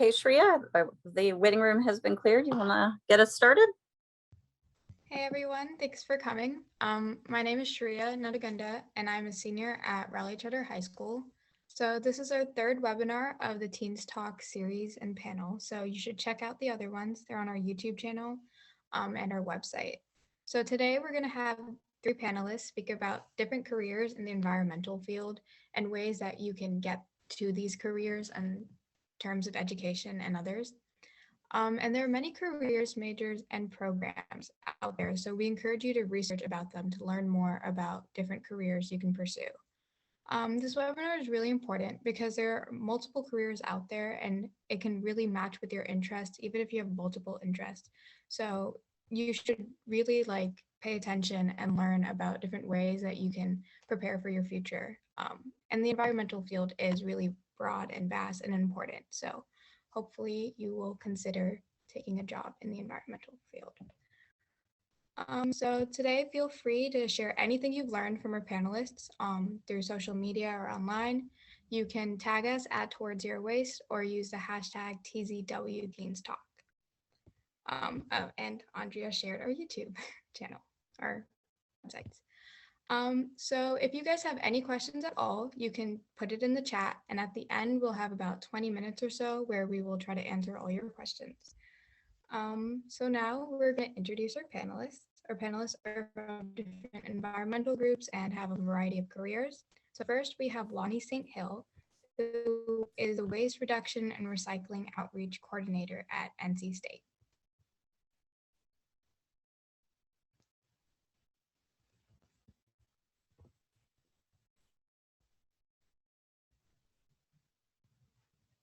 Okay, Shriya, the waiting room has been cleared. You want to get us started? Hey everyone, thanks for coming. My name is Shriya Nadagunda, and I'm a senior at Raleigh Charter High School. So this is our third webinar of the Teens Talk series and panel. So you should check out the other ones. They're on our YouTube channel and our website. So today we're going to have three panelists speak about different careers in the environmental field and ways that you can get to these careers in terms of education and others. And there are many careers, majors, and programs out there. So we encourage you to research about them to learn more about different careers you can pursue. This webinar is really important because there are multiple careers out there and it can really match with your interests, even if you have multiple interests. So you should really pay attention and learn about different ways that you can prepare for your future. And the environmental field is really broad and vast and important. So hopefully you will consider taking a job in the environmental field. So today, feel free to share anything you've learned from our panelists through social media or online. You can tag us at Towards Zero Waste or use the hashtag #TZWTeensTalk. And Andrea shared our YouTube channel, our websites. So if you guys have any questions at all, you can put it in the chat, and at the end, we'll have about 20 minutes or so where we will try to answer all your questions. So now we're going to introduce our panelists. Our panelists are from different environmental groups and have a variety of careers. So first we have Lonnie St. Hill, who is a waste reduction and recycling outreach coordinator at NC State.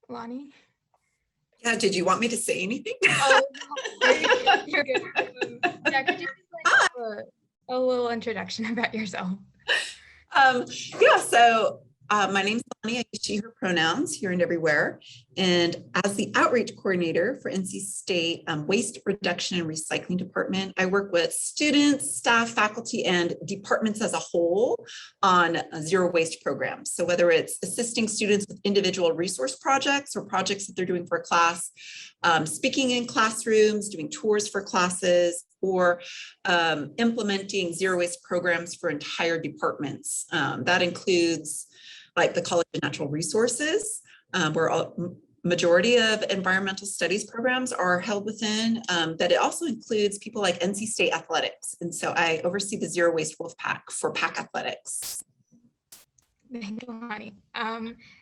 Lonnie? Yeah, did you want me to say anything? Oh, you're good. Yeah, could you just a little introduction about yourself? So my name's Lonnie. I use she, her pronouns here and everywhere. And as the outreach coordinator for NC State Waste Reduction and Recycling Department, I work with students, staff, faculty, and departments as a whole on zero waste programs. So whether it's assisting students with individual resource projects or projects that they're doing for a class, speaking in classrooms, doing tours for classes, or implementing zero waste programs for entire departments. That includes like the College of Natural Resources, where majority of environmental studies programs are held within, but it also includes people like NC State Athletics. And so I oversee the Zero Waste Wolfpack for Pack Athletics. Thank you, Lonnie.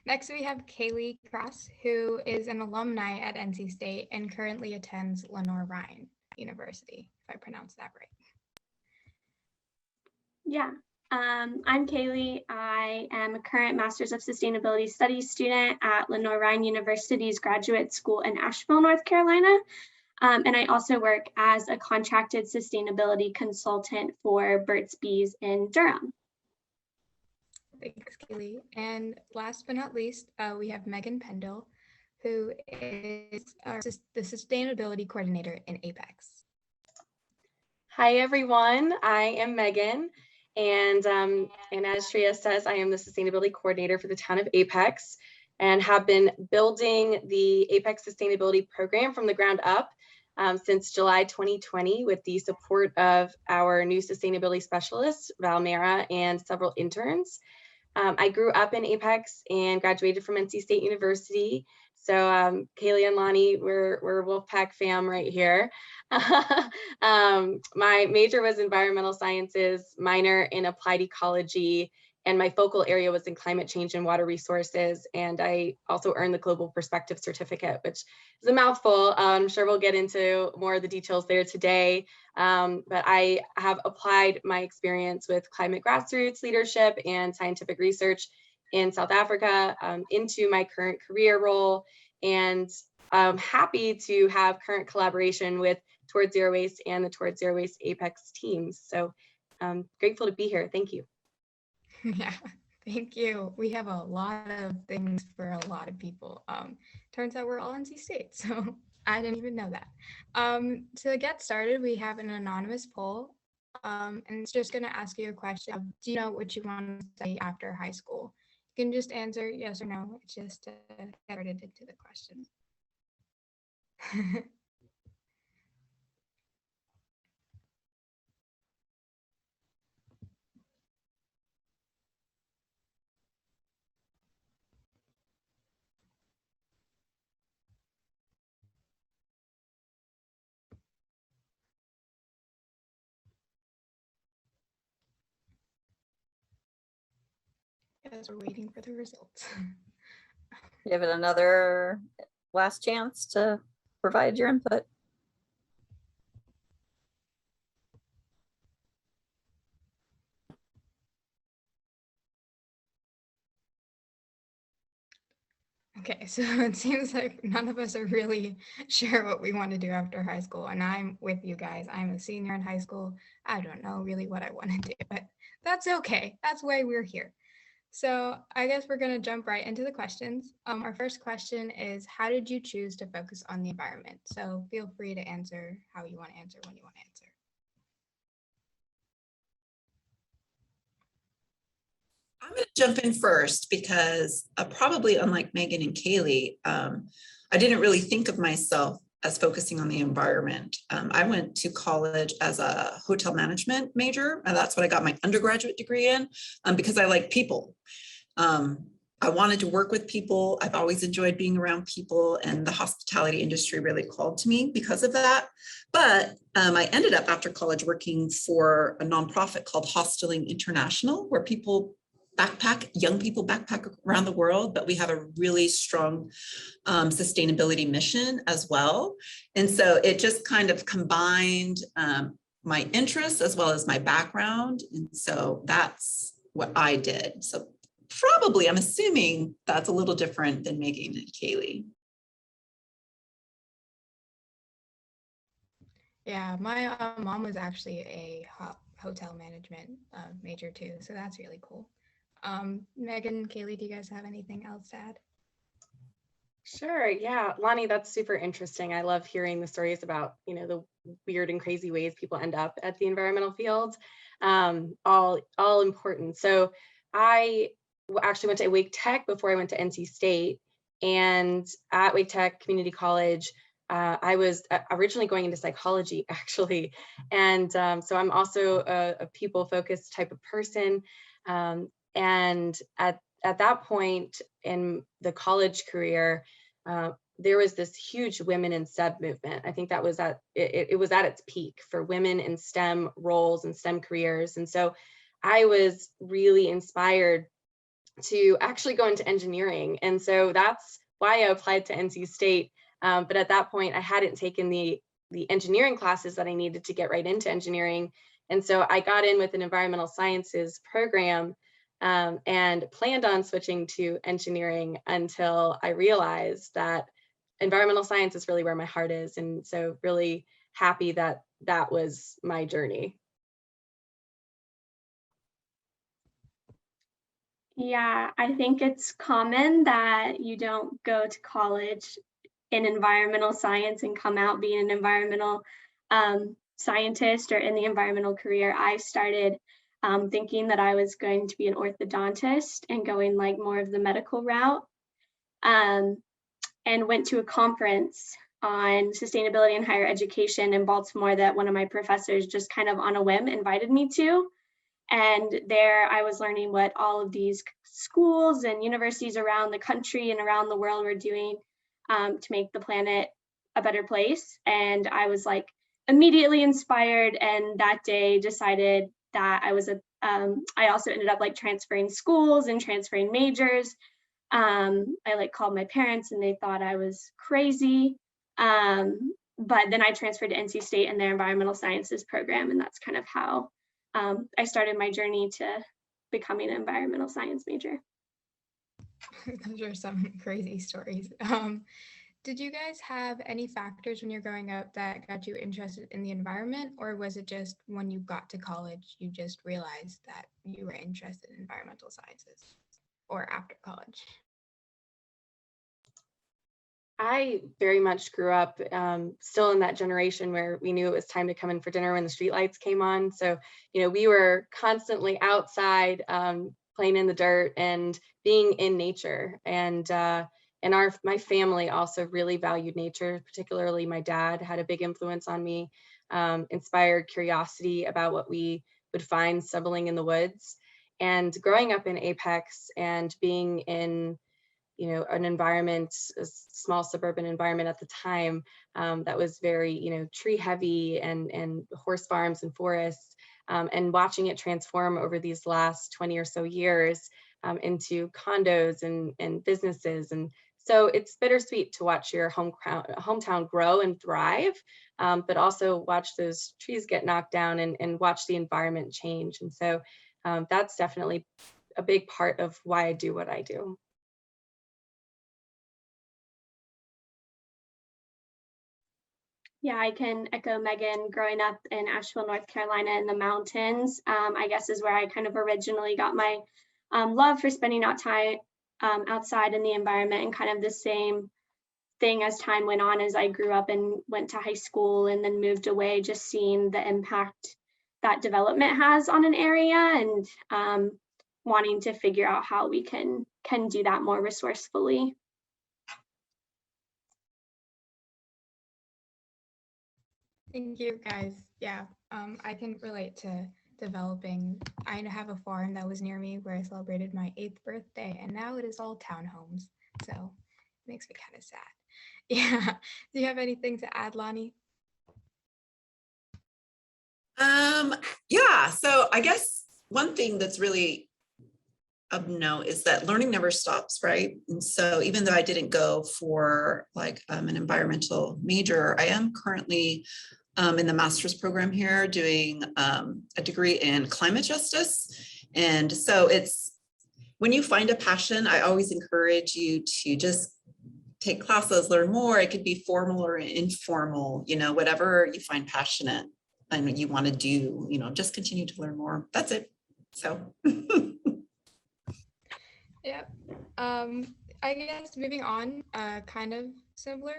Next, we have Kaylee Cross, who is an alumni at NC State and currently attends Lenore-Ryan University, if I pronounced that right. Yeah, I'm Kaylee. I am a current Master's of Sustainability Studies student at Lenore-Ryan University's Graduate School in Asheville, North Carolina. And I also work as a contracted sustainability consultant for Burt's Bees in Durham. Thanks, Kaylee. And last but not least, we have Megan Pendle, who is the sustainability coordinator in Apex. Hi, everyone. I am Megan. And as Shriya says, I am the sustainability coordinator for the town of Apex and have been building the Apex sustainability program from the ground up since July 2020 with the support of our new sustainability specialist, Valmera, and several interns. I grew up in Apex and graduated from NC State University. So Kailey and Lonnie, we're Wolfpack fam right here. My major was environmental sciences, minor in applied ecology, and my focal area was in climate change and water resources. And I also earned the Global Perspective Certificate, which is a mouthful. I'm sure we'll get into more of the details there today. But I have applied my experience with climate grassroots leadership and scientific research in South Africa into my current career role, and I'm happy to have current collaboration with Towards Zero Waste and the Towards Zero Waste Apex teams. So I'm grateful to be here. Thank you. Yeah, thank you. We have a lot of things for a lot of people. Turns out we're all NC State, so I didn't even know that. To get started, we have an anonymous poll, and it's just going to ask you a question of, do you know what you want to study after high school? You can just answer yes or no. It's just to get started into the question. As we're waiting for the results. Give it another last chance to provide your input. Okay, so it seems like none of us are really sure what we want to do after high school. And I'm with you guys. I'm a senior in high school. I don't know really what I want to do, but that's okay. That's why we're here. So I guess we're going to jump right into the questions. Our first question is, how did you choose to focus on the environment? So feel free to answer how you want to answer when you want to answer. I'm going to jump in first because probably unlike Megan and Kaylee, I didn't really think of myself as focusing on the environment. I went to college as a hotel management major, and that's what I got my undergraduate degree in because I like people. I wanted to work with people. I've always enjoyed being around people, and the hospitality industry really called to me because of that. But I ended up after college working for a nonprofit called Hosteling International, where young people backpack around the world, but we have a really strong sustainability mission as well. And so it just kind of combined my interests as well as my background. And so that's what I did. So probably, I'm assuming that's a little different than Megan and Kaylee. Yeah, my mom was actually a hotel management major too, so that's really cool. Megan, Kaylee, do you guys have anything else to add? Sure. Yeah. Lonnie, that's super interesting. I love hearing the stories about, the weird and crazy ways people end up at the environmental field. All important. So I actually went to Wake Tech before I went to NC State. And at Wake Tech Community College, I was originally going into psychology, actually. And so I'm also a people-focused type of person. And at that point in the college career, there was this huge women in STEM movement. I think that was it was at its peak for women in STEM roles and STEM careers. And so I was really inspired to actually go into engineering. And so that's why I applied to NC State. But at that point, I hadn't taken the engineering classes that I needed to get right into engineering. And so I got in with an environmental sciences program and planned on switching to engineering until I realized that environmental science is really where my heart is. And so really happy that that was my journey. Yeah, I think it's common that you don't go to college in environmental science and come out being an environmental scientist or in the environmental career. I started thinking that I was going to be an orthodontist and going like more of the medical route, and went to a conference on sustainability in higher education in Baltimore that one of my professors just kind of on a whim invited me to. And there I was learning what all of these schools and universities around the country and around the world were doing to make the planet a better place. And I was like immediately inspired, and that day decided that I also ended up like transferring schools and transferring majors. I like called my parents and they thought I was crazy. But then I transferred to NC State in their environmental sciences program, and that's kind of how I started my journey to becoming an environmental science major. Those are some crazy stories. Did you guys have any factors when you're growing up that got you interested in the environment, or was it just when you got to college, you just realized that you were interested in environmental sciences, or after college? I very much grew up still in that generation where we knew it was time to come in for dinner when the streetlights came on. So, we were constantly outside playing in the dirt and being in nature. And And my family also really valued nature, particularly my dad had a big influence on me, inspired curiosity about what we would find stumbling in the woods. And growing up in Apex and being in, an environment, a small suburban environment at the time, that was very, tree heavy and horse farms and forests, and watching it transform over these last 20 or so years into condos and businesses. And so it's bittersweet to watch your hometown grow and thrive, but also watch those trees get knocked down and watch the environment change. And so that's definitely a big part of why I do what I do. Yeah, I can echo Megan. Growing up in Asheville, North Carolina in the mountains, I guess is where I kind of originally got my love for spending time outside in the environment, and kind of the same thing as time went on as I grew up and went to high school and then moved away, just seeing the impact that development has on an area, and wanting to figure out how we can do that more resourcefully. Thank you, guys. Yeah, I can relate to developing. I have a farm that was near me where I celebrated my 8th birthday, and now it is all townhomes. So it makes me kind of sad. Yeah. Do you have anything to add, Lonnie? Yeah, so I guess one thing that's really of note is that learning never stops, right? And so even though I didn't go for like an environmental major, I am currently in the master's program here doing a degree in climate justice. And so it's, when you find a passion, I always encourage you to just take classes, learn more. It could be formal or informal, whatever you find passionate and you want to do, just continue to learn more. That's it. So. Yep. I guess moving on, kind of similar.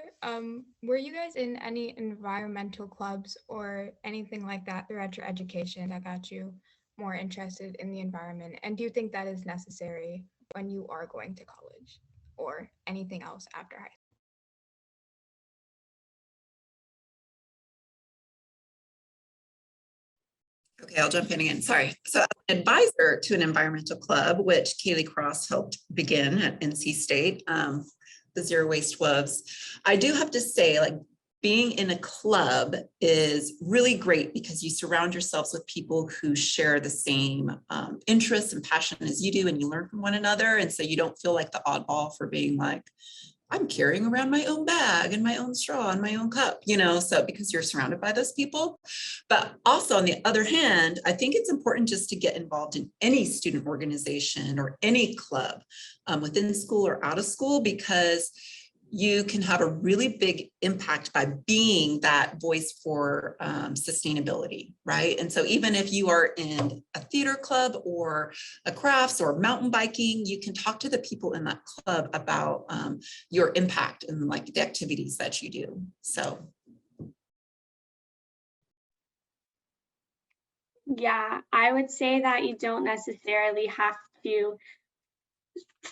Were you guys in any environmental clubs or anything like that throughout your education that got you more interested in the environment? And do you think that is necessary when you are going to college or anything else after high school? Okay, I'll jump in again. Sorry. So I'm an advisor to an environmental club, which Kaylee Cross helped begin at NC State, the Zero Waste Wolves. I do have to say, like, being in a club is really great because you surround yourselves with people who share the same interests and passion as you do, and you learn from one another. And so you don't feel like the oddball for being like, I'm carrying around my own bag and my own straw and my own cup, so because you're surrounded by those people. But also on the other hand, I think it's important just to get involved in any student organization or any club within school or out of school, because you can have a really big impact by being that voice for sustainability, right? And so even if you are in a theater club or a crafts or mountain biking, you can talk to the people in that club about your impact and like the activities that you do. So. Yeah, I would say that you don't necessarily have to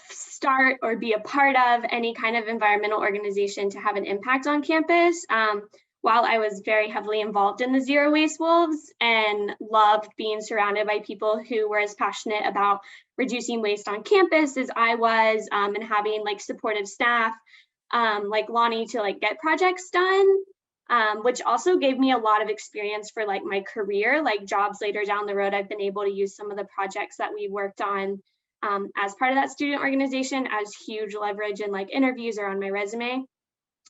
start or be a part of any kind of environmental organization to have an impact on campus. While I was very heavily involved in the Zero Waste Wolves and loved being surrounded by people who were as passionate about reducing waste on campus as I was, and having like supportive staff like Lonnie to like get projects done, which also gave me a lot of experience for like my career, like jobs later down the road. I've been able to use some of the projects that we worked on as part of that student organization as huge leverage in like interviews or on my resume.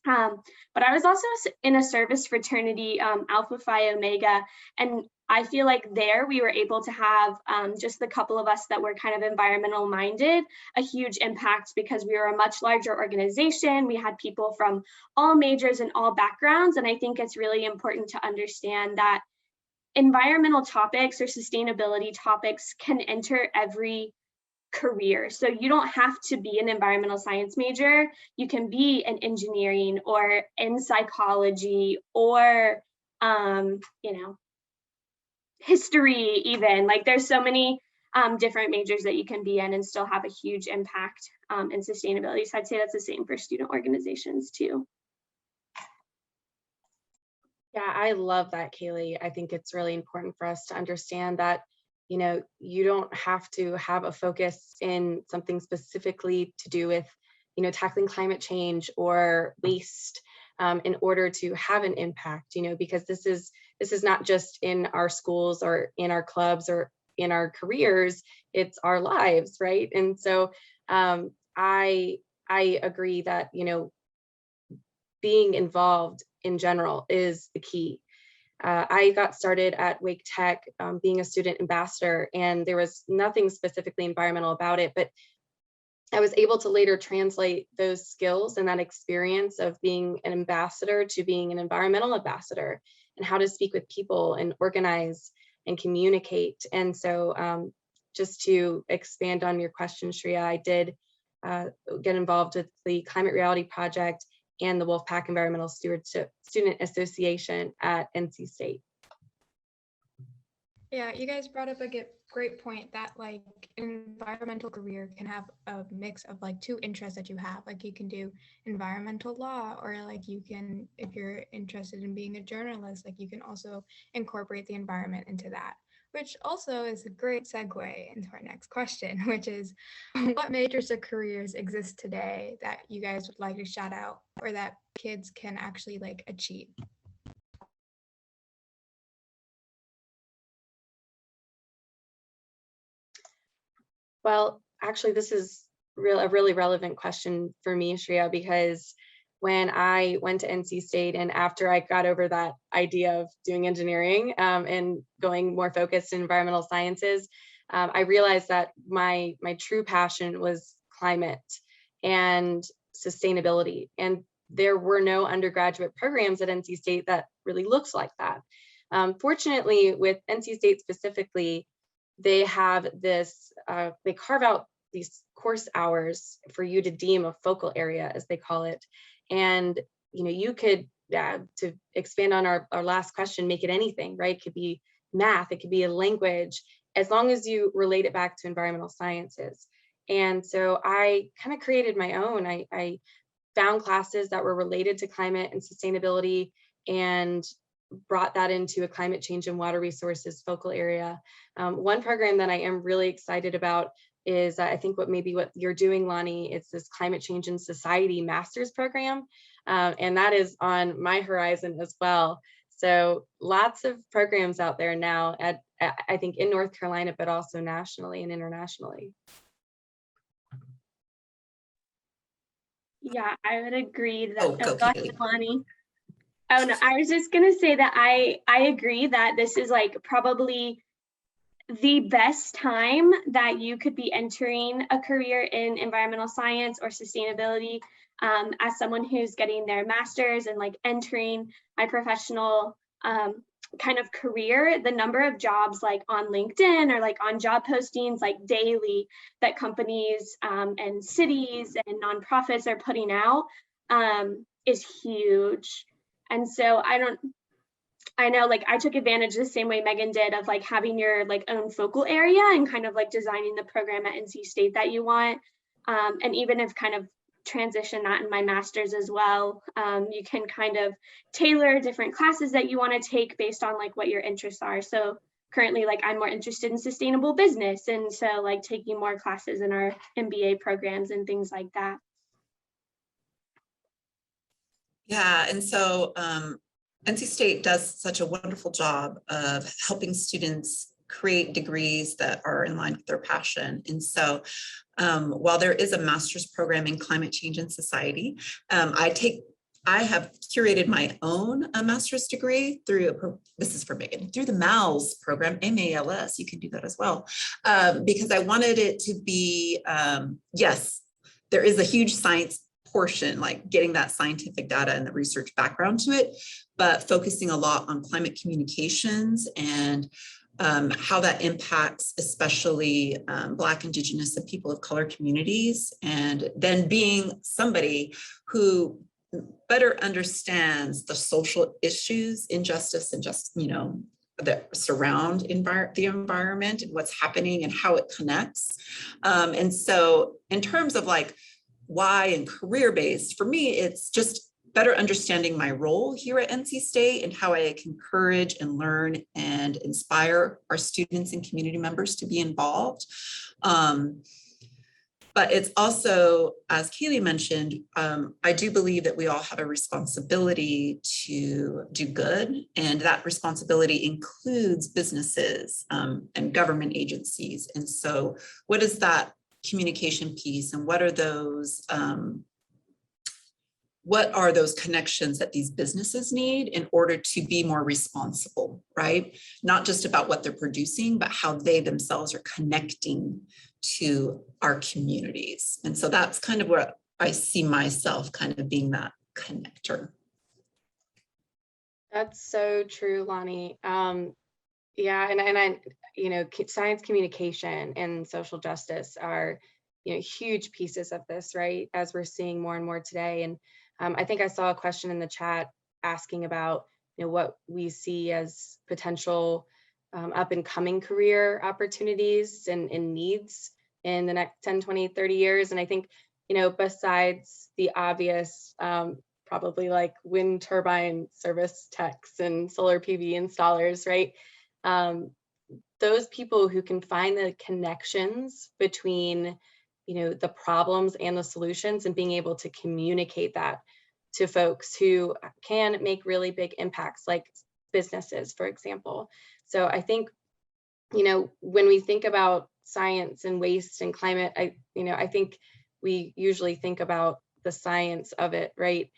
But I was also in a service fraternity, Alpha Phi Omega, and I feel like there we were able to have just the couple of us that were kind of environmental minded, a huge impact because we were a much larger organization. We had people from all majors and all backgrounds, and I think it's really important to understand that environmental topics or sustainability topics can enter every career. So you don't have to be an environmental science major. You can be in engineering or in psychology or, history even. Like there's so many different majors that you can be in and still have a huge impact in sustainability. So I'd say that's the same for student organizations too. Yeah, I love that, Kaylee. I think it's really important for us to understand that, you know, you don't have to have a focus in something specifically to do with, you know, tackling climate change or waste in order to have an impact, you know, because this is not just in our schools or in our clubs or in our careers, it's our lives, right? And so I agree that, you know, being involved in general is the key. I got started at Wake Tech being a student ambassador, and there was nothing specifically environmental about it, but I was able to later translate those skills and that experience of being an ambassador to being an environmental ambassador, and how to speak with people and organize and communicate. And so just to expand on your question, Shriya, I did get involved with the Climate Reality Project and the Wolfpack Environmental Stewardship Student Association at NC State. Yeah, you guys brought up a great point that like an environmental career can have a mix of like two interests that you have. Like you can do environmental law, or like you can, if you're interested in being a journalist, like you can also incorporate the environment into that, which also is a great segue into our next question, which is what majors or careers exist today that you guys would like to shout out or that kids can actually like achieve? Well, actually, this is a really relevant question for me, Shriya, because when I went to NC State and after I got over that idea of doing engineering and going more focused in environmental sciences, I realized that my true passion was climate and sustainability. And there were no undergraduate programs at NC State that really looks like that. Fortunately, with NC State specifically, they have this, they carve out these course hours for you to deem a focal area, as they call it. And, you know, you could, to expand on our last question, make it anything, right? It could be math, it could be a language, as long as you relate it back to environmental sciences. And so I kind of created my own. I found classes that were related to climate and sustainability and brought that into a climate change and water resources focal area. One program that I am really excited about is I think what you're doing, Lonnie, it's this climate change and society master's program. And that is on my horizon as well. So lots of programs out there now at I think in North Carolina, but also nationally and internationally. Yeah, I would agree that. Oh, go, go ahead, Kaylee. Lonnie. Oh no, I was just gonna say that I agree that this is like probably the best time that you could be entering a career in environmental science or sustainability. As someone who's getting their master's and like entering my professional kind of career, the number of jobs like on LinkedIn or like on job postings like daily that companies and cities and nonprofits are putting out is huge. And so I know like I took advantage the same way Megan did of like having your like own focal area and kind of like designing the program at NC State that you want. And even if kind of transition that in my master's as well, you can kind of tailor different classes that you want to take based on like what your interests are. So currently like I'm more interested in sustainable business. And so like taking more classes in our MBA programs and things like that. Yeah, and so NC State does such a wonderful job of helping students create degrees that are in line with their passion. And so while there is a master's program in climate change and society, I have curated my own master's degree through, this is for Megan, through the MALS program, MALS, you can do that as well, because I wanted it to be, yes, there is a huge science portion, like getting that scientific data and the research background to it, but focusing a lot on climate communications and how that impacts especially Black, Indigenous, and people of color communities, and then being somebody who better understands the social issues, injustice, and just, you know, that surround the environment and what's happening and how it connects. And so in terms of like why and career-based, for me, it's just better understanding my role here at NC State and how I can encourage and learn and inspire our students and community members to be involved. But it's also, as Kailey mentioned, I do believe that we all have a responsibility to do good. And that responsibility includes businesses and government agencies. And so what is that communication piece, and what are those connections that these businesses need in order to be more responsible, right? Not just about what they're producing, but how they themselves are connecting to our communities. And so that's kind of where I see myself kind of being that connector. That's so true, Lonnie. Yeah, and I, you know, science communication and social justice are, you know, huge pieces of this, right? As we're seeing more and more today. And I think I saw a question in the chat asking about, you know, what we see as potential up and coming career opportunities and needs in the next 10, 20, 30 years. And I think, you know, besides the obvious, probably like wind turbine service techs and solar PV installers, right? Those people who can find the connections between, you know, the problems and the solutions, and being able to communicate that to folks who can make really big impacts, like businesses, for example. So I think, you know, when we think about science and waste and climate, I think we usually think about the science of it, right?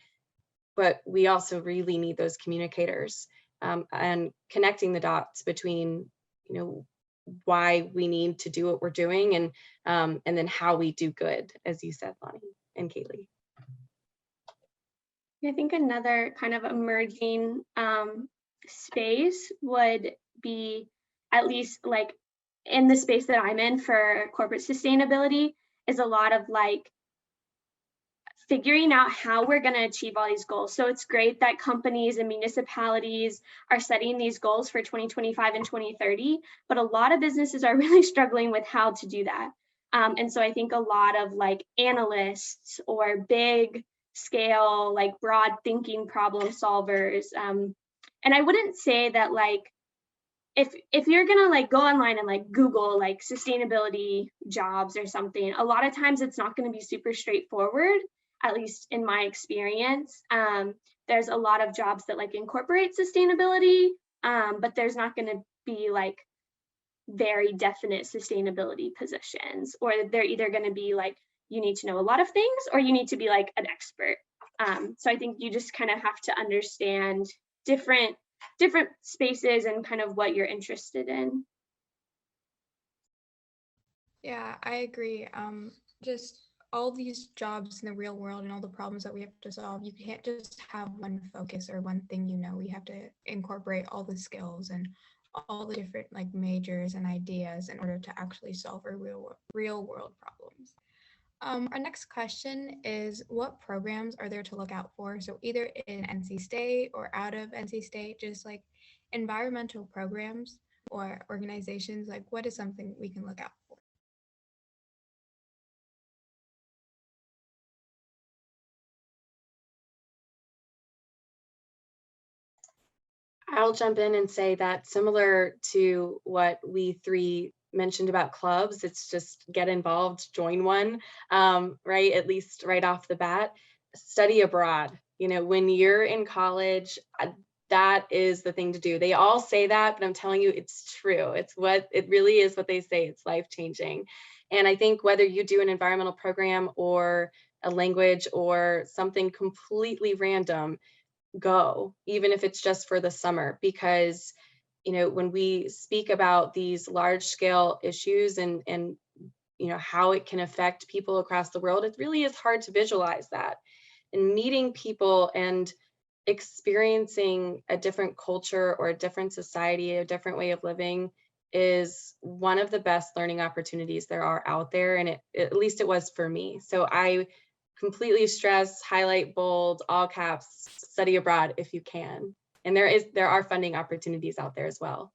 But we also really need those communicators and connecting the dots between, you know, why we need to do what we're doing, and then how we do good, as you said, Lonnie and Kaylee. I think another kind of emerging space would be, at least like in the space that I'm in for corporate sustainability, is a lot of like figuring out how we're going to achieve all these goals. So it's great that companies and municipalities are setting these goals for 2025 and 2030, but a lot of businesses are really struggling with how to do that. And so I think a lot of like analysts or big scale, like broad thinking problem solvers. And I wouldn't say that like, if you're gonna like go online and like Google like sustainability jobs or something, a lot of times it's not gonna be super straightforward, at least in my experience. There's a lot of jobs that like incorporate sustainability, but there's not gonna be like very definite sustainability positions, or they're either gonna be like, you need to know a lot of things, or you need to be like an expert. So I think you just kind of have to understand different spaces and kind of what you're interested in. Yeah, I agree. Just all these jobs in the real world and all the problems that we have to solve, you can't just have one focus or one thing, you know. We have to incorporate all the skills and all the different like majors and ideas in order to actually solve our real world problems. Our next question is, what programs are there to look out for? So either in NC State or out of NC State, just like environmental programs or organizations, like what is something we can look out for? I'll jump in and say that similar to what we three mentioned about clubs, it's just get involved, join one, right? At least right off the bat. Study abroad. You know, when you're in college, that is the thing to do. They all say that, but I'm telling you, it's true. It really is what they say. It's life-changing. And I think whether you do an environmental program or a language or something completely random, go, even if it's just for the summer, because, you know, when we speak about these large scale issues and you know, how it can affect people across the world, it really is hard to visualize that. And meeting people and experiencing a different culture or a different society, a different way of living, is one of the best learning opportunities there are out there. And at least it was for me. So I completely stress, highlight, bold, all caps, study abroad if you can. And there are funding opportunities out there as well.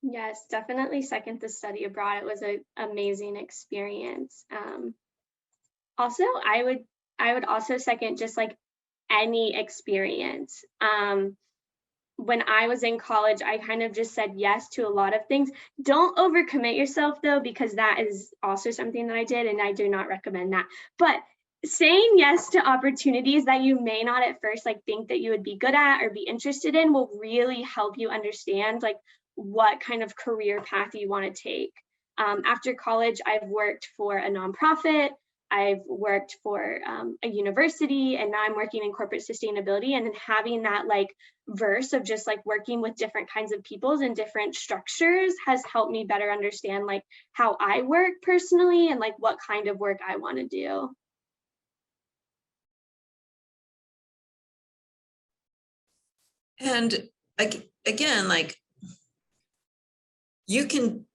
Yes, definitely second the study abroad. It was an amazing experience. Also, I would also second just like any experience. When I was in college, I kind of just said yes to a lot of things. Don't overcommit yourself though, because that is also something that I did, and I do not recommend that. But saying yes to opportunities that you may not at first like think that you would be good at or be interested in will really help you understand like what kind of career path you want to take. After college, I've worked for a nonprofit. I've worked for a university, and now I'm working in corporate sustainability. And then having that like verse of just like working with different kinds of peoples and different structures has helped me better understand like how I work personally and like what kind of work I want to do. And again, like you can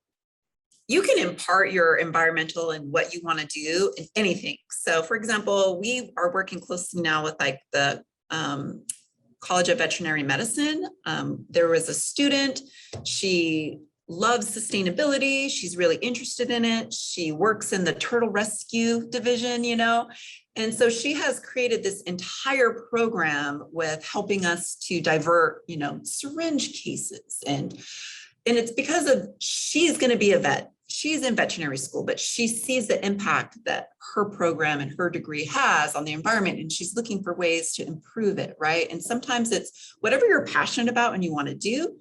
impart your environmental and what you want to do in anything. So for example, we are working closely now with like the College of Veterinary Medicine. There was a student, she loves sustainability. She's really interested in it. She works in the turtle rescue division, you know, and so she has created this entire program with helping us to divert, you know, syringe cases. And it's because of, she's going to be a vet. She's in veterinary school, but she sees the impact that her program and her degree has on the environment, and she's looking for ways to improve it, right? And sometimes it's whatever you're passionate about and you want to do,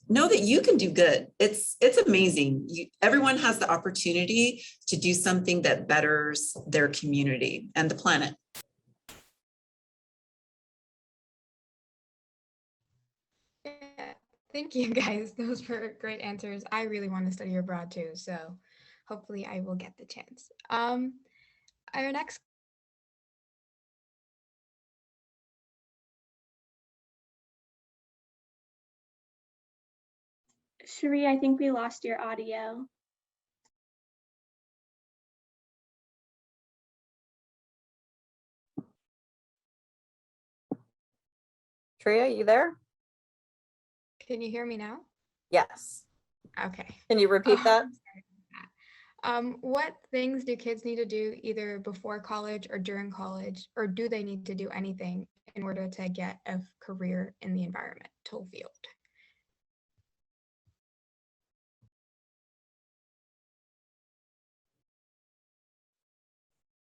know that you can do good. It's amazing. Everyone has the opportunity to do something that betters their community and the planet. Yeah, thank you guys. Those were great answers. I really want to study abroad too, so hopefully I will get the chance. Our next Shriya, I think we lost your audio. Shriya, you there? Can you hear me now? Yes. Okay. Can you repeat that? Sorry about that. What things do kids need to do either before college or during college, or do they need to do anything in order to get a career in the environmental field?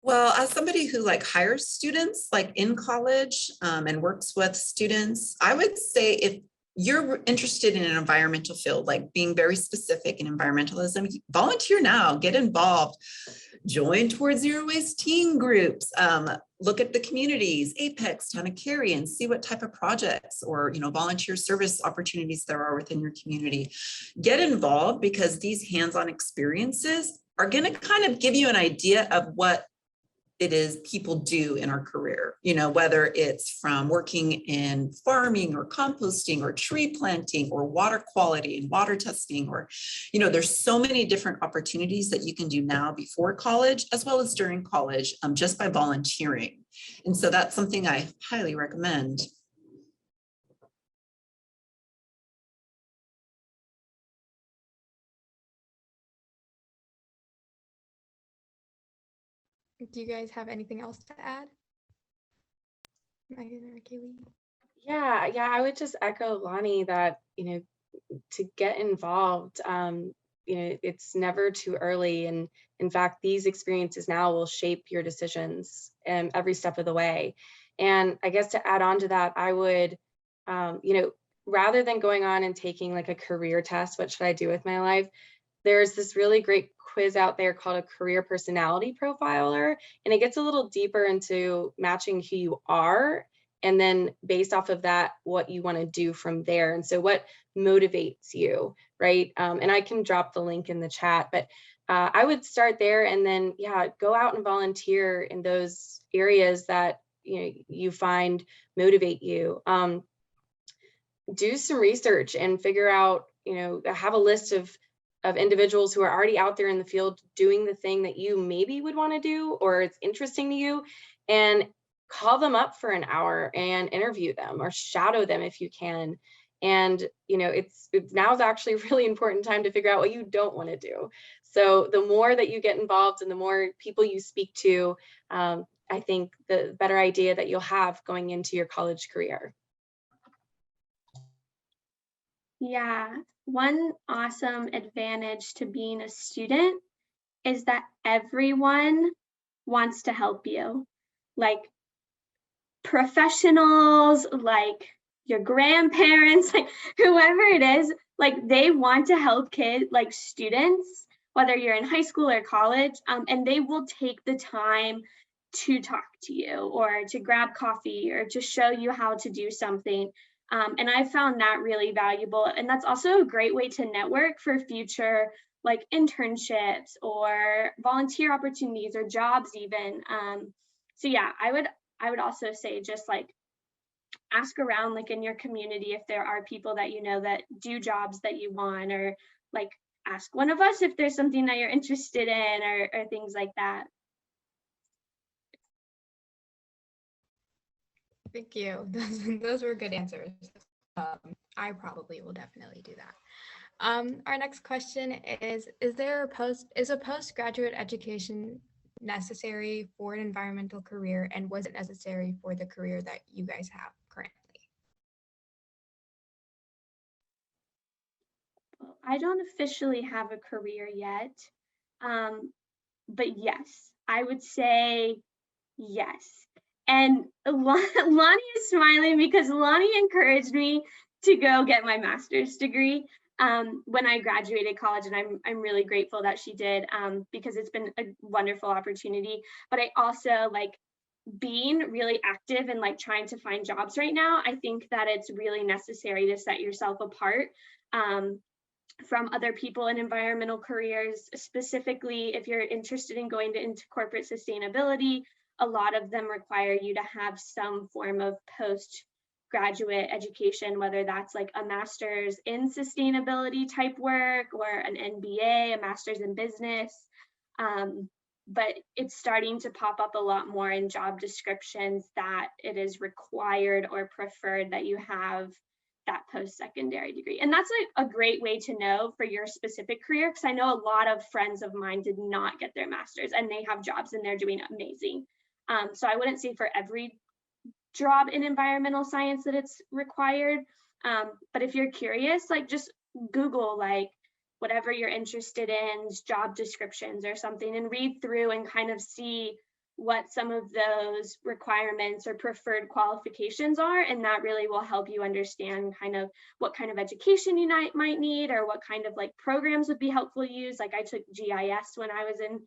Well, as somebody who like hires students like in college and works with students, I would say if you're interested in an environmental field, like being very specific in environmentalism, volunteer now, get involved, join Towards Zero Waste teen groups, look at the communities, Apex, Town of Cary, and see what type of projects or, you know, volunteer service opportunities there are within your community. Get involved, because these hands-on experiences are going to kind of give you an idea of what it is people do in our career, you know, whether it's from working in farming or composting or tree planting or water quality and water testing, or, you know, there's so many different opportunities that you can do now before college as well as during college, just by volunteering. And so that's something I highly recommend. Do you guys have anything else to add? Megan or Kaylee? Yeah, I would just echo Lonnie that, you know, to get involved, you know, it's never too early. And in fact, these experiences now will shape your decisions every step of the way. And I guess to add on to that, I would, you know, rather than going on and taking like a career test, what should I do with my life? There's this really great quiz out there called a career personality profiler, and it gets a little deeper into matching who you are, and then based off of that, what you want to do from there. And so what motivates you, right? And I can drop the link in the chat, but I would start there, and then go out and volunteer in those areas that you find motivate you. Do some research and figure out, have a list of individuals who are already out there in the field doing the thing that you maybe would want to do or it's interesting to you, and call them up for an hour and interview them, or shadow them if you can. And, you know, it's now is actually a really important time to figure out what you don't want to do. So the more that you get involved and the more people you speak to, I think the better idea that you'll have going into your college career. Yeah, one awesome advantage to being a student is that everyone wants to help you. Like professionals, like your grandparents, like whoever it is, like they want to help kids, like students, whether you're in high school or college, and they will take the time to talk to you or to grab coffee or to show you how to do something. And I found that really valuable. And that's also a great way to network for future like internships or volunteer opportunities or jobs even. So yeah, I would also say just like ask around like in your community if there are people that you know that do jobs that you want, or like ask one of us if there's something that you're interested in, or things like that. Thank you. Those were good answers. I probably will definitely do that. Our next question is a postgraduate education necessary for an environmental career, and was it necessary for the career that you guys have currently? Well, I don't officially have a career yet, but yes, I would say yes. And Lonnie is smiling because Lonnie encouraged me to go get my master's degree when I graduated college, and I'm really grateful that she did, because it's been a wonderful opportunity. But I also like being really active and like trying to find jobs right now. I think that it's really necessary to set yourself apart from other people in environmental careers, specifically if you're interested in going into corporate sustainability. A lot of them require you to have some form of postgraduate education, whether that's like a master's in sustainability type work or an MBA, a master's in business. But it's starting to pop up a lot more in job descriptions that it is required or preferred that you have that post-secondary degree. And that's a great way to know for your specific career, because I know a lot of friends of mine did not get their master's and they have jobs and they're doing amazing. So I wouldn't say for every job in environmental science that it's required. But if you're curious, like just Google like whatever you're interested in, job descriptions or something, and read through and kind of see what some of those requirements or preferred qualifications are. And that really will help you understand kind of what kind of education you might need, or what kind of like programs would be helpful to use. Like I took GIS when I was in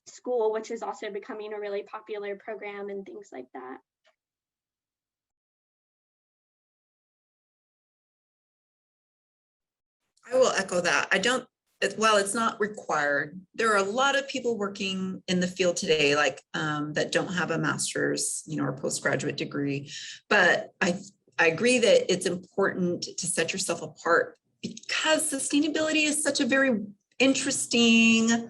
school, which is also becoming a really popular program, and things like that. I will echo that. While it's not required, there are a lot of people working in the field today, like that don't have a master's, or postgraduate degree. But I agree that it's important to set yourself apart, because sustainability is such a very interesting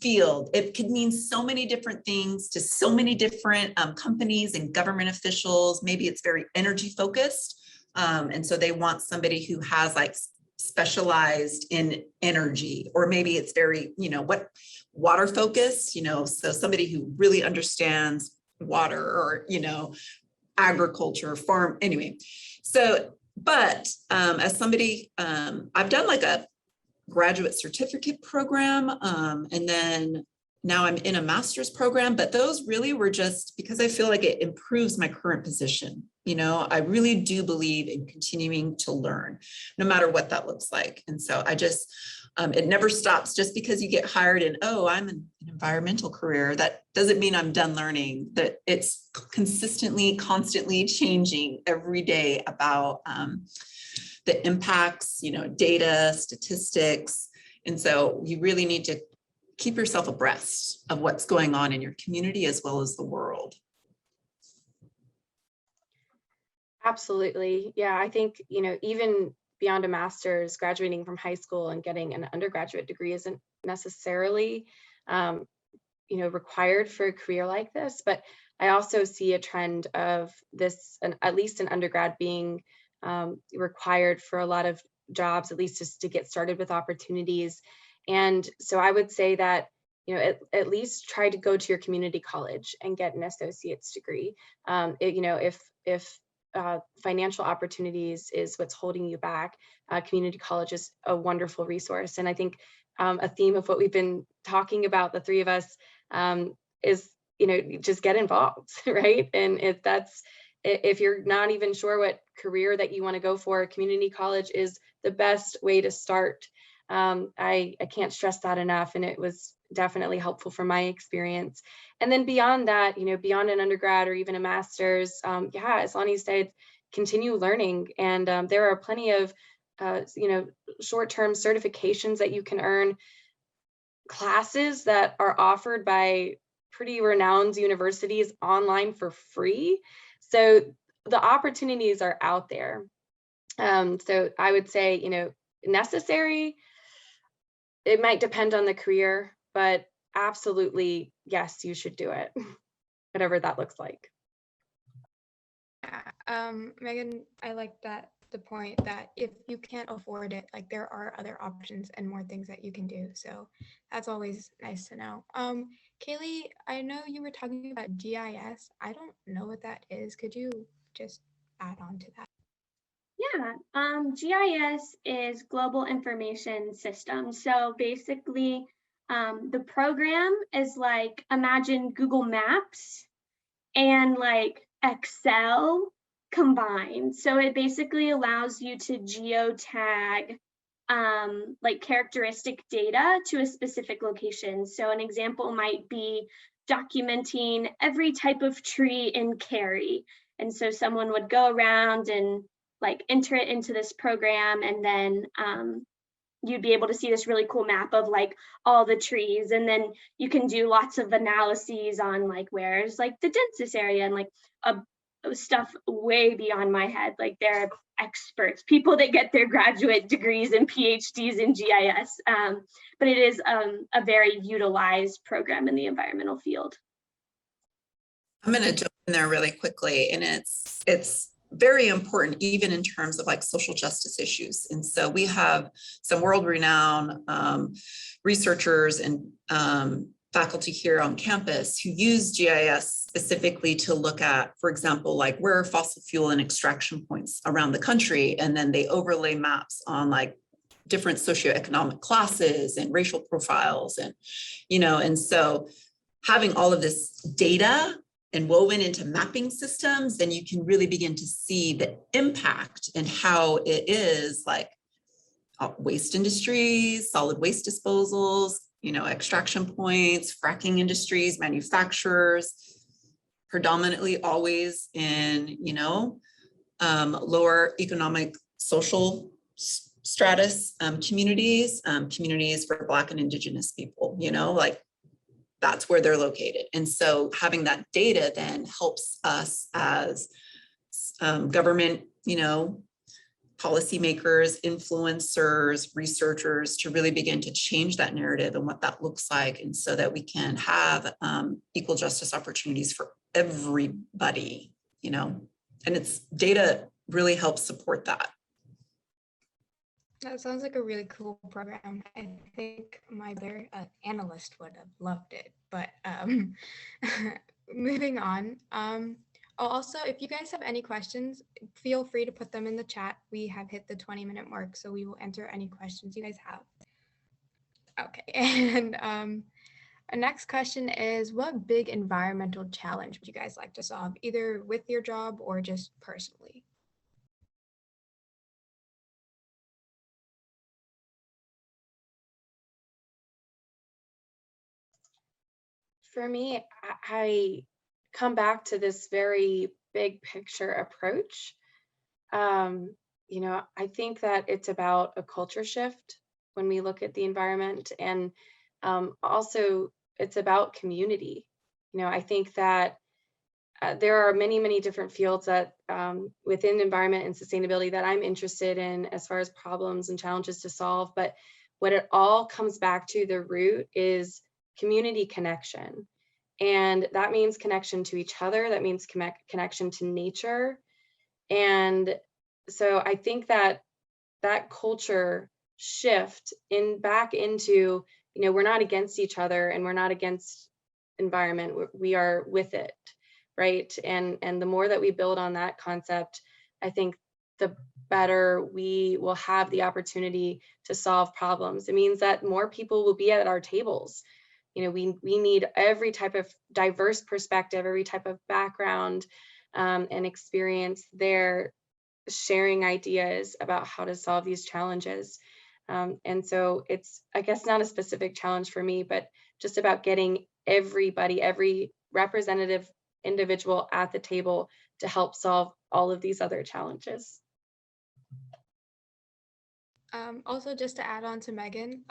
field. It could mean so many different things to so many different companies and government officials. Maybe it's very energy focused. And so they want somebody who has like specialized in energy, or maybe it's very, water focused, so somebody who really understands water, or, agriculture, farm, anyway. So, but as somebody, I've done like a graduate certificate program, and then now I'm in a master's program, but those really were just because I feel like it improves my current position. I really do believe in continuing to learn, no matter what that looks like. And so I just, it never stops. Just because you get hired in, oh, I'm in an environmental career, that doesn't mean I'm done learning. That it's constantly changing every day about the impacts, data, statistics. And so you really need to keep yourself abreast of what's going on in your community as well as the world. Absolutely. Yeah, I think, even beyond a master's, graduating from high school and getting an undergraduate degree isn't necessarily, required for a career like this, but I also see a trend of this, at least an undergrad being required for a lot of jobs, at least just to get started with opportunities. And so I would say that, at least try to go to your community college and get an associate's degree. If financial opportunities is what's holding you back, community college is a wonderful resource. And I think a theme of what we've been talking about, the three of us, is, just get involved, right? And if you're not even sure what career that you want to go for, community college is the best way to start. I can't stress that enough. And it was definitely helpful for my experience. And then beyond that, beyond an undergrad or even a master's, as Lonnie said, continue learning. And there are plenty of, short-term certifications that you can earn, classes that are offered by pretty renowned universities online for free. So the opportunities are out there. So I would say, necessary. It might depend on the career, but absolutely, yes, you should do it, whatever that looks like. Yeah, Megan, I like the point that if you can't afford it, like there are other options and more things that you can do. So that's always nice to know. Kaylee, I know you were talking about GIS. I don't know what that is. Could you just add on to that? Yeah, GIS is Global Information System. So basically, the program is like, imagine Google Maps and like Excel combined. So it basically allows you to geotag like characteristic data to a specific location. So an example might be documenting every type of tree in Cary. And so someone would go around and like enter it into this program, and then you'd be able to see this really cool map of like all the trees. And then you can do lots of analyses on like where's like the densest area and like stuff way beyond my head. Like there are experts, people that get their graduate degrees and PhDs in GIS, but it is a very utilized program in the environmental field. I'm going to jump in there really quickly, and it's very important even in terms of like social justice issues. And so we have some world-renowned researchers and faculty here on campus who use GIS specifically to look at, for example, like where are fossil fuel and extraction points around the country, and then they overlay maps on like different socioeconomic classes and racial profiles, and and so having all of this data and woven into mapping systems, then you can really begin to see the impact and how it is like waste industries, solid waste disposals, extraction points, fracking industries, manufacturers, predominantly always in, lower economic social stratus communities, communities for Black and Indigenous people, like that's where they're located. And so having that data then helps us as government, policymakers, influencers, researchers to really begin to change that narrative and what that looks like. And so that we can have equal justice opportunities for everybody, and it's data really helps support that. That sounds like a really cool program. I think my other analyst would have loved it, but moving on. Also, if you guys have any questions, feel free to put them in the chat. We have hit the 20-minute mark, so we will answer any questions you guys have. Okay, and our next question is, what big environmental challenge would you guys like to solve, either with your job or just personally? For me, I come back to this very big picture approach. I think that it's about a culture shift when we look at the environment, and also it's about community. I think that there are many, many different fields that within environment and sustainability that I'm interested in as far as problems and challenges to solve. But what it all comes back to, the root is community connection. And that means connection to each other. That means connection to nature. And so I think that that culture shift back into, we're not against each other and we're not against environment. We are with it, right? And the more that we build on that concept, I think the better we will have the opportunity to solve problems. It means that more people will be at our tables. We need every type of diverse perspective, every type of background and experience there, sharing ideas about how to solve these challenges. And so it's, I guess, not a specific challenge for me, but just about getting everybody, every representative individual at the table to help solve all of these other challenges. Also, just to add on to Megan,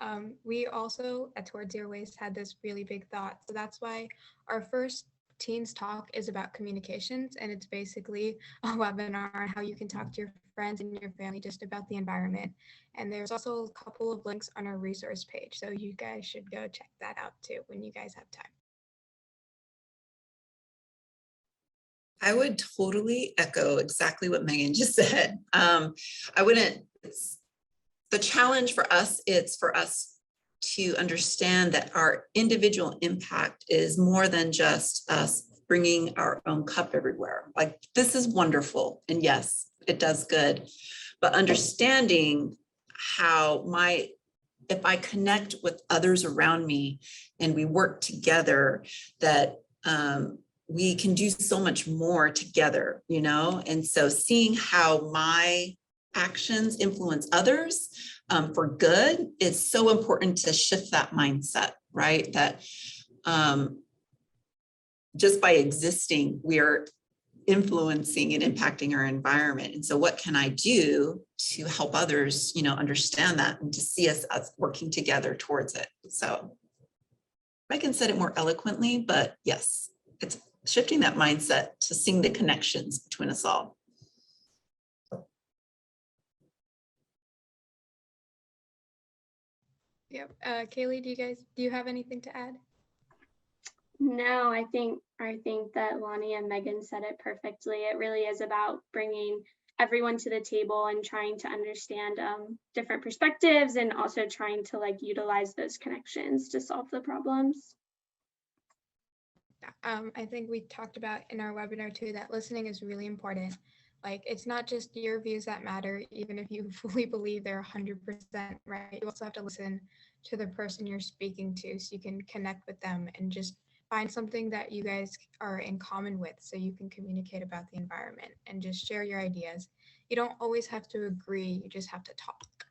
we also at Towards Zero Waste had this really big thought. So that's why our first Teens Talk is about communications, and it's basically a webinar on how you can talk to your friends and your family just about the environment. And there's also a couple of links on our resource page, so you guys should go check that out too when you guys have time. I would totally echo exactly what Megan just said. The challenge for us, it's for us to understand that our individual impact is more than just us bringing our own cup everywhere. Like, this is wonderful. And yes, it does good. But understanding how if I connect with others around me and we work together, that we can do so much more together, And so seeing how my actions influence others for good is so important to shift that mindset, right? That just by existing, we are influencing and impacting our environment. And so what can I do to help others, understand that and to see us as working together towards it? So Megan said it more eloquently, but yes, it's shifting that mindset to seeing the connections between us all. Yep. Kaylee, do you have anything to add? No, I think that Lonnie and Megan said it perfectly. It really is about bringing everyone to the table and trying to understand different perspectives, and also trying to utilize those connections to solve the problems. I think we talked about in our webinar too that listening is really important. It's not just your views that matter, even if you fully believe they're 100% right. You also have to listen to the person you're speaking to so you can connect with them and just find something that you guys are in common with so you can communicate about the environment and just share your ideas. You don't always have to agree, you just have to talk.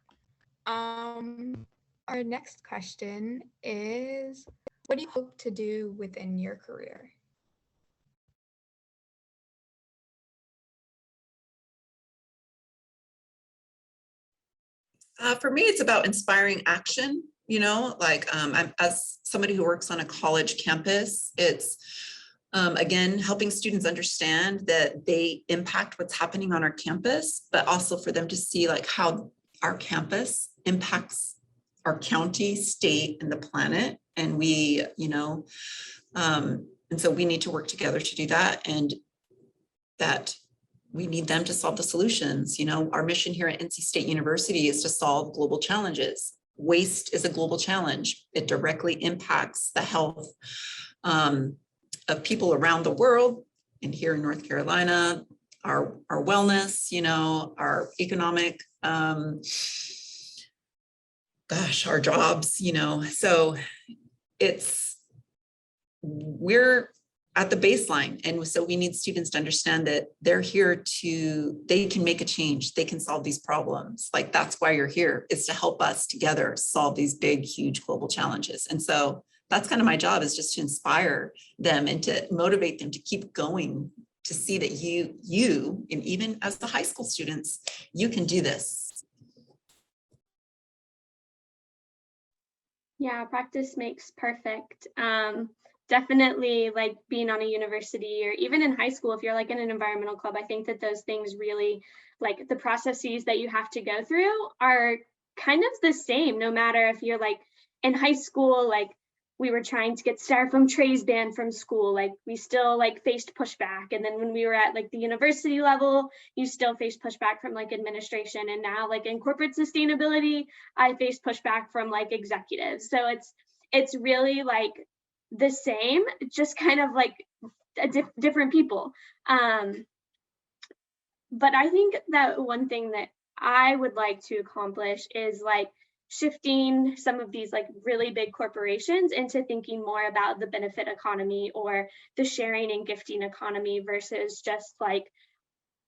Our next question is, what do you hope to do within your career? For me, it's about inspiring action. I'm, as somebody who works on a college campus, it's again, helping students understand that they impact what's happening on our campus, but also for them to see how our campus impacts our county, state, and the planet. And we, and so we need to work together to do that, and that we need them to solve the solutions. Our mission here at NC State University is to solve global challenges. Waste is a global challenge. It directly impacts the health of people around the world, and here in North Carolina, our wellness, our economic, our jobs, so we're at the baseline. And so we need students to understand that they're here they can make a change. They can solve these problems. That's why you're here, is to help us together solve these big, huge global challenges. And so that's kind of my job, is just to inspire them and to motivate them to keep going, to see that you, and even as the high school students, you can do this. Yeah, practice makes perfect. Definitely, being on a university, or even in high school, if you're in an environmental club, I think that those things really, the processes that you have to go through are kind of the same, no matter if you're in high school, we were trying to get styrofoam trays banned from school, like we still like faced pushback. And then when we were at like the university level, you still faced pushback from like administration. And now like in corporate sustainability, I face pushback from like executives. So it's really like the same, just kind of like different people. But I think that one thing that I would like to accomplish is like shifting some of these like really big corporations into thinking more about the benefit economy or the sharing and gifting economy versus just like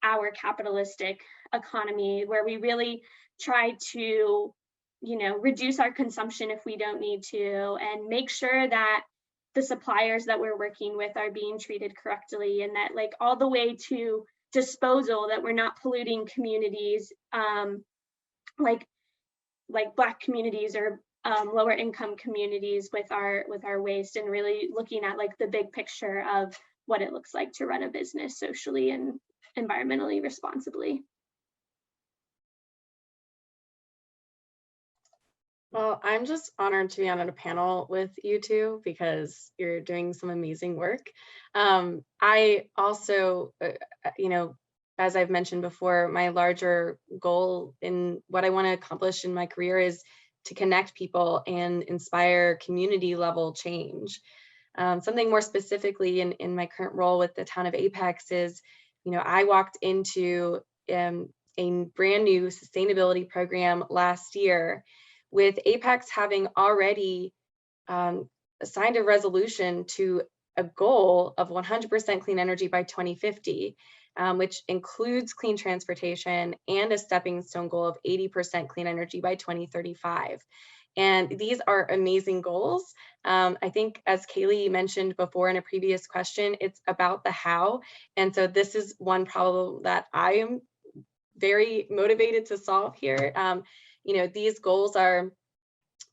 our capitalistic economy, where we really try to, you know, reduce our consumption if we don't need to, and make sure that the suppliers that we're working with are being treated correctly, and that like all the way to disposal, that we're not polluting communities, like Black communities or lower income communities with our waste, and really looking at like the big picture of what it looks like to run a business socially and environmentally responsibly. Well, I'm just honored to be on a panel with you two because you're doing some amazing work. I also, you know, as I've mentioned before, my larger goal in what I want to accomplish in my career is to connect people and inspire community level change. Something more specifically in my current role with the town of Apex is, you know, I walked into a brand new sustainability program last year, with Apex having already signed a resolution to a goal of 100% clean energy by 2050, which includes clean transportation and a stepping stone goal of 80% clean energy by 2035. And these are amazing goals. I think, as Kaylee mentioned before in a previous question, it's about the how. And so this is one problem that I am very motivated to solve here. You know, these goals are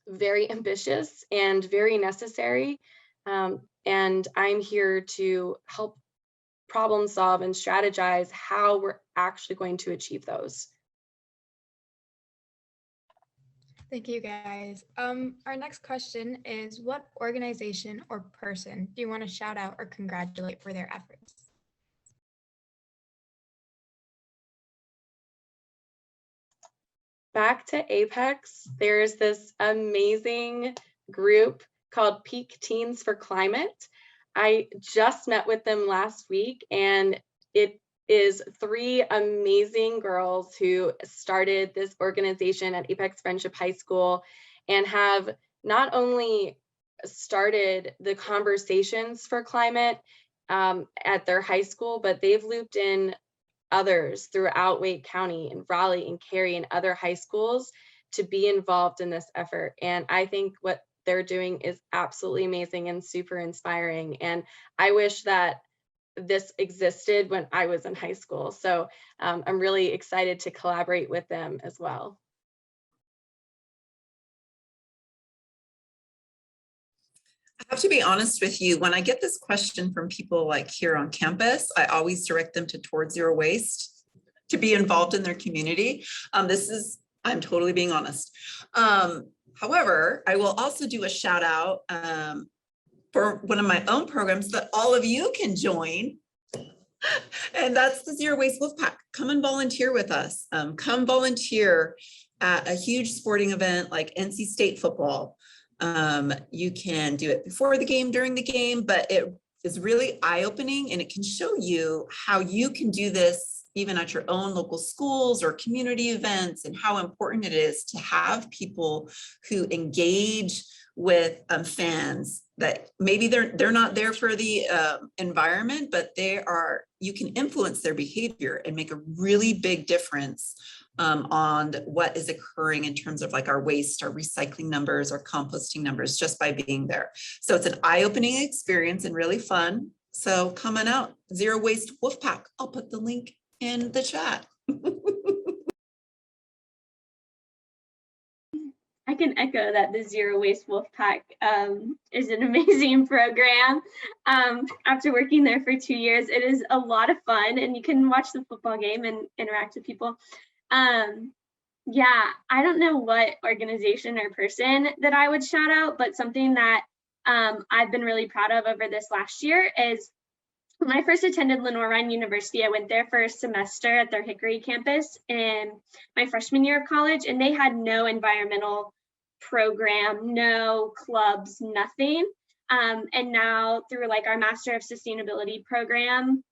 very ambitious and very necessary. And I'm here to help problem solve and strategize how we're actually going to achieve those. Thank you, guys. Our next question is, what organization or person do you want to shout out or congratulate for their efforts? Back to Apex, there's this amazing group called Peak Teens for Climate. I just met with them last week, and it is 3 amazing girls who started this organization at Apex Friendship High School and have not only started the conversations for climate at their high school, but they've looped in others throughout Wake County and Raleigh and Cary and other high schools to be involved in this effort. And I think what they're doing is absolutely amazing and super inspiring. And I wish that this existed when I was in high school. So I'm really excited to collaborate with them as well. I have to be honest with you, when I get this question from people like here on campus, I always direct them to Towards Zero Waste to be involved in their community. I'm totally being honest. However, I will also do a shout out for one of my own programs that all of you can join. And that's the Zero Waste Wolfpack. Come and volunteer with us. Come volunteer at a huge sporting event like NC State football. You can do it before the game, during the game, but it is really eye-opening, and it can show you how you can do this even at your own local schools or community events, and how important it is to have people who engage with fans that maybe they're not there for the environment, but you can influence their behavior and make a really big difference on what is occurring in terms of like our waste, our recycling numbers, our composting numbers, just by being there. So it's an eye-opening experience and really fun. So come on out, Zero Waste Wolfpack. I'll put the link in the chat. I can echo that the Zero Waste Wolfpack is an amazing program. After working there for 2 years, it is a lot of fun, and you can watch the football game and interact with people. Yeah, I don't know what organization or person that I would shout out, but something that I've been really proud of over this last year is when I first attended Lenore University, I went there for a semester at their Hickory campus in my freshman year of college, and they had no environmental program, no clubs, nothing. And now through like our Master of Sustainability program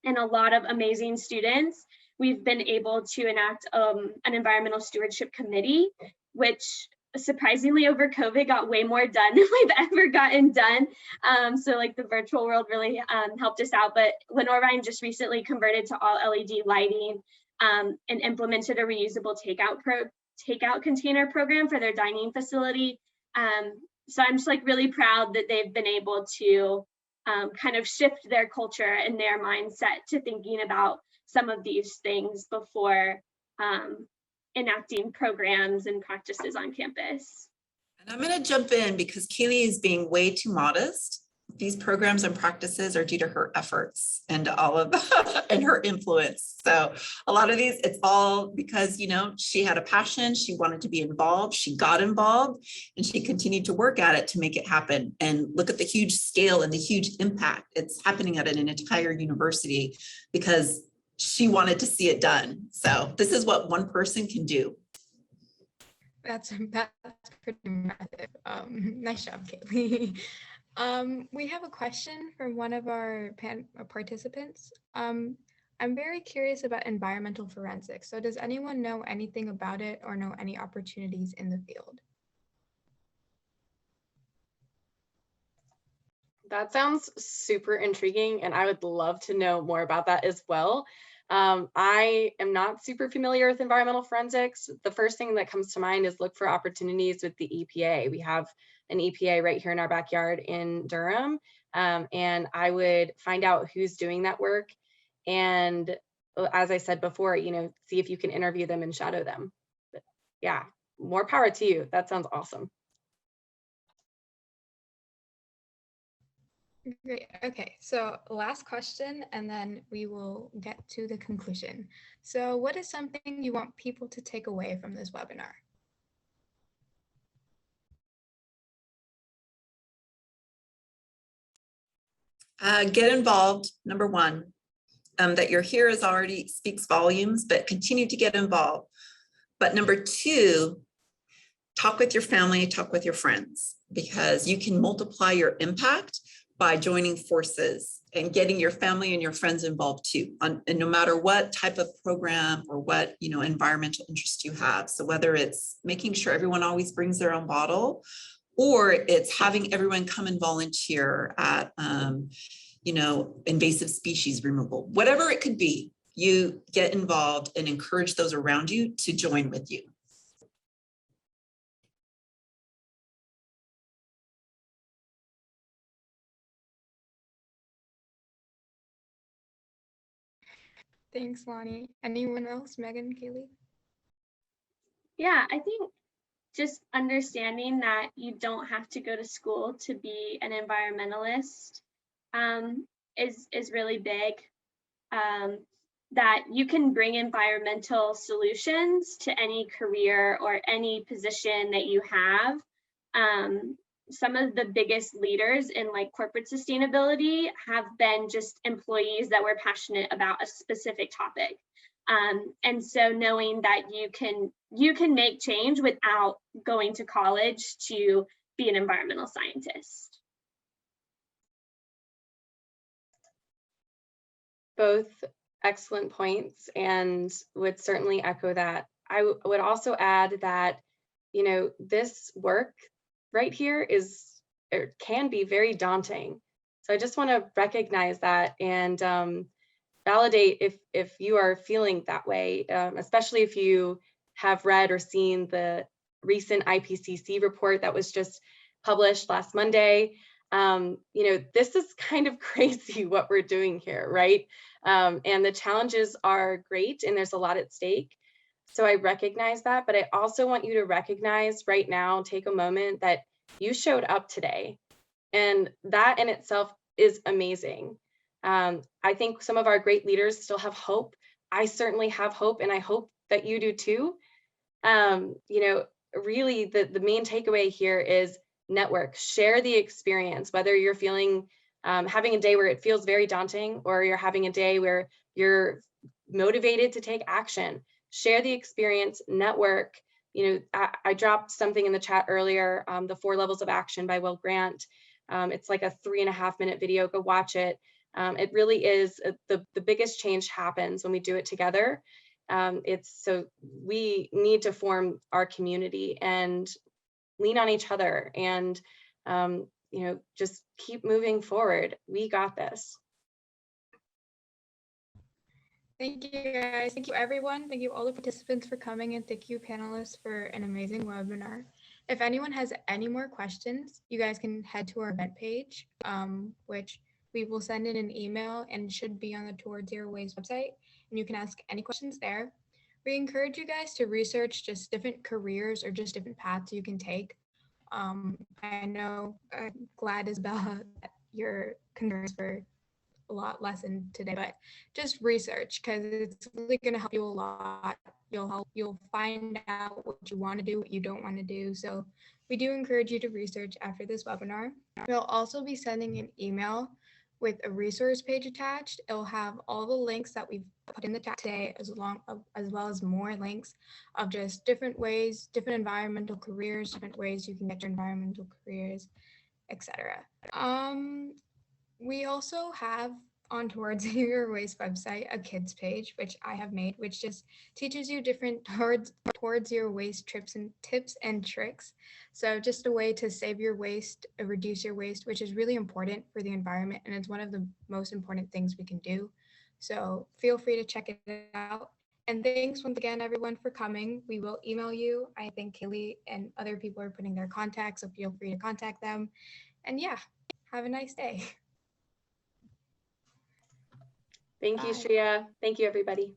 and a lot of amazing students, we've been able to enact an environmental stewardship committee, which surprisingly over COVID got way more done than we've ever gotten done. So like the virtual world really helped us out, but Lenore Ryan just recently converted to all LED lighting and implemented a reusable takeout container program for their dining facility. So I'm just like really proud that they've been able to kind of shift their culture and their mindset to thinking about some of these things before enacting programs and practices on campus. And I'm going to jump in because Kaylee is being way too modest. These programs and practices are due to her efforts and all of and her influence. So a lot of these, it's all because, you know, she had a passion, she wanted to be involved, she got involved, and she continued to work at it to make it happen. And look at the huge scale and the huge impact. It's happening at an entire university because she wanted to see it done. So this is what one person can do. That's pretty massive. Nice job, Kaylee. We have a question from one of our participants. I'm very curious about environmental forensics. So does anyone know anything about it or know any opportunities in the field? That sounds super intriguing, and I would love to know more about that as well. I am not super familiar with environmental forensics. The first thing that comes to mind is look for opportunities with the EPA. We have an EPA right here in our backyard in Durham, and I would find out who's doing that work. And as I said before, you know, see if you can interview them and shadow them. But yeah, more power to you. That sounds awesome. Great. Okay, so last question, and then we will get to the conclusion. So what is something you want people to take away from this webinar? Get involved, number one. That you're here is already speaks volumes, but continue to get involved. But number two, talk with your family, talk with your friends, because you can multiply your impact by joining forces and getting your family and your friends involved too, and no matter what type of program or what, you know, environmental interest you have. So whether it's making sure everyone always brings their own bottle, or it's having everyone come and volunteer at, you know, invasive species removal, whatever it could be, you get involved and encourage those around you to join with you. Thanks, Lonnie. Anyone else? Megan, Kaylee? Yeah, I think just understanding that you don't have to go to school to be an environmentalist is really big. That you can bring environmental solutions to any career or any position that you have. Some of the biggest leaders in like corporate sustainability have been just employees that were passionate about a specific topic. And so knowing that you can make change without going to college to be an environmental scientist. Both excellent points, and would certainly echo that. I would also add that, you know, this work right here can be very daunting. So I just want to recognize that and validate if you are feeling that way, especially if you have read or seen the recent IPCC report that was just published last Monday. You know, this is kind of crazy what we're doing here, right? And the challenges are great and there's a lot at stake. So I recognize that, but I also want you to recognize right now, take a moment that you showed up today. And that in itself is amazing. I think some of our great leaders still have hope. I certainly have hope, and I hope that you do too. You know, really the main takeaway here is network, share the experience, whether you're feeling, having a day where it feels very daunting, or you're having a day where you're motivated to take action. Share the experience, network. You know, I dropped something in the chat earlier, the 4 Levels of Action by Will Grant. It's like a 3.5-minute video, go watch it. It really is, the biggest change happens when we do it together. So we need to form our community and lean on each other, and you know, just keep moving forward. We got this. Thank you guys. Thank you everyone. Thank you all the participants for coming, and thank you panelists for an amazing webinar. If anyone has any more questions, you guys can head to our event page, which we will send in an email and should be on the Towards Zero Waste website, and you can ask any questions there. We encourage you guys to research just different careers or just different paths you can take. I know, glad Isabella, your concerns were a lot lessened today, but just research, because it's really going to help you a lot. You'll find out what you want to do, what you don't want to do. So we do encourage you to research after this webinar. We'll also be sending an email with a resource page attached. It'll have all the links that we've put in the chat today, as well as more links of just different ways, different environmental careers, different ways you can get your environmental careers, etc. We also have on Towards Your Waste website a kids page, which I have made, which just teaches you different towards your waste tips and tricks. So just a way to save your waste, reduce your waste, which is really important for the environment, and it's one of the most important things we can do. So feel free to check it out. And thanks once again, everyone, for coming. We will email you. I think Kaylee and other people are putting their contacts, so feel free to contact them. And yeah, have a nice day. Thank you, Bye. Shriya. Thank you, everybody.